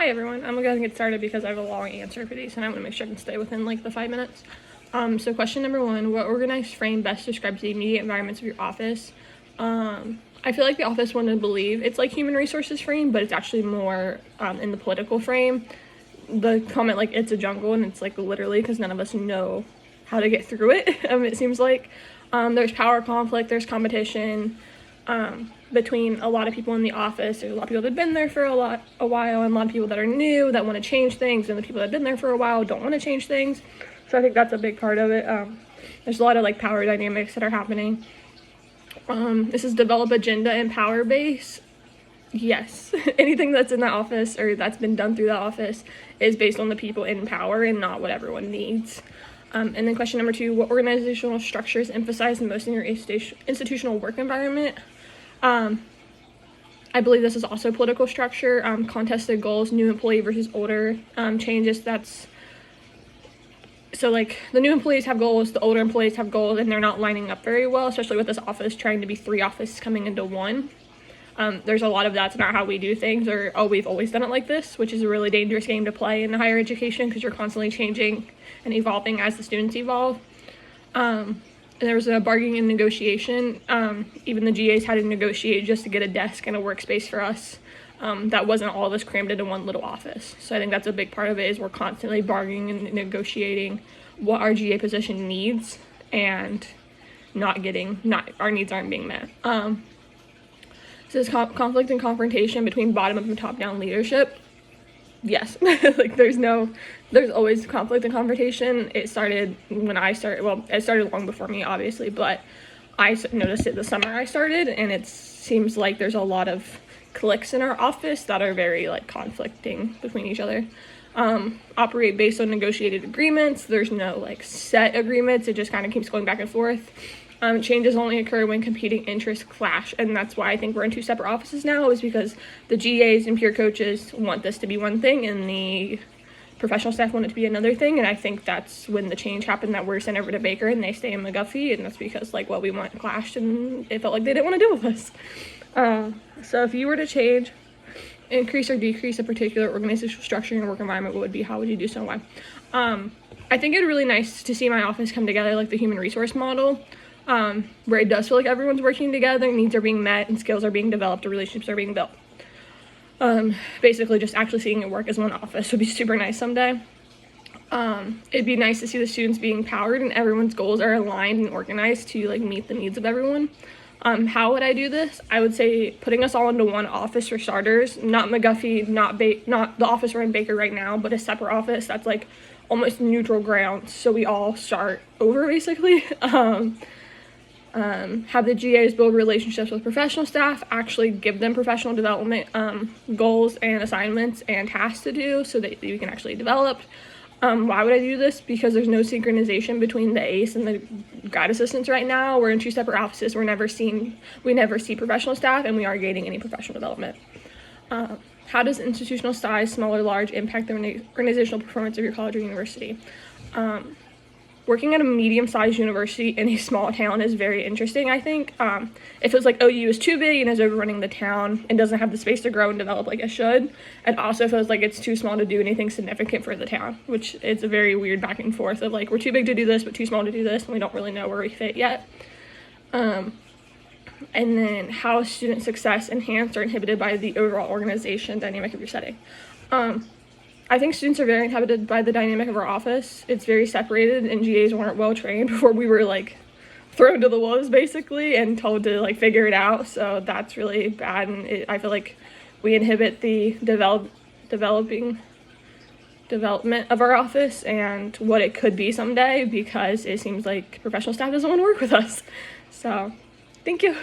Hi everyone, I'm gonna get started because I have a long answer for these and I want to make sure I can stay within like the 5 minutes. So question number 1, what organized frame best describes the immediate environments of your office? I feel like the office wouldn't believe it's like human resources frame, but it's actually more in the political frame. The comment like it's a jungle, and it's like literally because none of us know how to get through it. It seems like there's power conflict, there's competition between a lot of people in the office. There's a lot of people that have been there for a while, and a lot of people that are new that want to change things, and the people that have been there for a while don't want to change things. So I think that's a big part of it. There's a lot of like power dynamics that are happening. This is develop agenda and power base. Yes, anything that's in the office or that's been done through the office is based on the people in power and not what everyone needs. And then question number 2, what organizational structures emphasize the most in your institutional work environment? I believe this is also political structure, contested goals, new employee versus older changes. So like the new employees have goals, the older employees have goals, and they're not lining up very well, especially with this office trying to be 3 offices coming into 1. There's a lot of that's not how we do things, or oh, we've always done it like this, which is a really dangerous game to play in higher education because you're constantly changing and evolving as the students evolve. And there was a bargaining and negotiation. Even the GAs had to negotiate just to get a desk and a workspace for us. That wasn't all of us crammed into one little office. So I think that's a big part of it, is we're constantly bargaining and negotiating what our GA position needs and our needs aren't being met. So this conflict and confrontation between bottom up and top down leadership. Yes, like there's always conflict and confrontation. It started when I started, well, it started long before me, obviously, but I noticed it the summer I started, and it seems like there's a lot of cliques in our office that are very like conflicting between each other. Operate based on negotiated agreements. There's no like set agreements. It just kind of keeps going back and forth. Changes only occur when competing interests clash, and that's why I think we're in 2 separate offices now, is because the GAs and peer coaches want this to be one thing and the professional staff want it to be another thing, and I think that's when the change happened, that we're sent over to Baker and they stay in McGuffey, and that's because like what we want clashed and it felt like they didn't want to deal with us. So if you were to change, increase or decrease a particular organizational structure in your work environment, what would be, how would you do so, and why? I think it'd be really nice to see my office come together like the human resource model, where it does feel like everyone's working together, needs are being met, and skills are being developed, or relationships are being built. Basically just actually seeing it work as one office would be super nice someday. It'd be nice to see the students being empowered and everyone's goals are aligned and organized to like meet the needs of everyone. How would I do this? I would say putting us all into one office for starters, not McGuffey, not the office we're in Baker right now, but a separate office that's like almost neutral ground, so we all start over basically. Have the GAs build relationships with professional staff, actually give them professional development goals and assignments and tasks to do so that you can actually develop. Why would I do this? Because there's no synchronization between the ACE and the grad assistants right now. We're in 2 separate offices. We never see professional staff, and we aren't gaining any professional development. How does institutional size, small or large, impact the organizational performance of your college or university? Working at a medium-sized university in a small town is very interesting, I think. It feels like OU is too big and is overrunning the town and doesn't have the space to grow and develop like it should. It also feels like it's too small to do anything significant for the town, which is a very weird back and forth of like, we're too big to do this, but too small to do this, and we don't really know where we fit yet. And then how is student success enhanced or inhibited by the overall organization dynamic of your setting? I think students are very inhibited by the dynamic of our office. It's very separated, and GAs weren't well trained before we were like thrown to the wolves basically and told to like figure it out. So that's really bad, and I feel like we inhibit the development of our office and what it could be someday, because it seems like professional staff doesn't want to work with us. So thank you.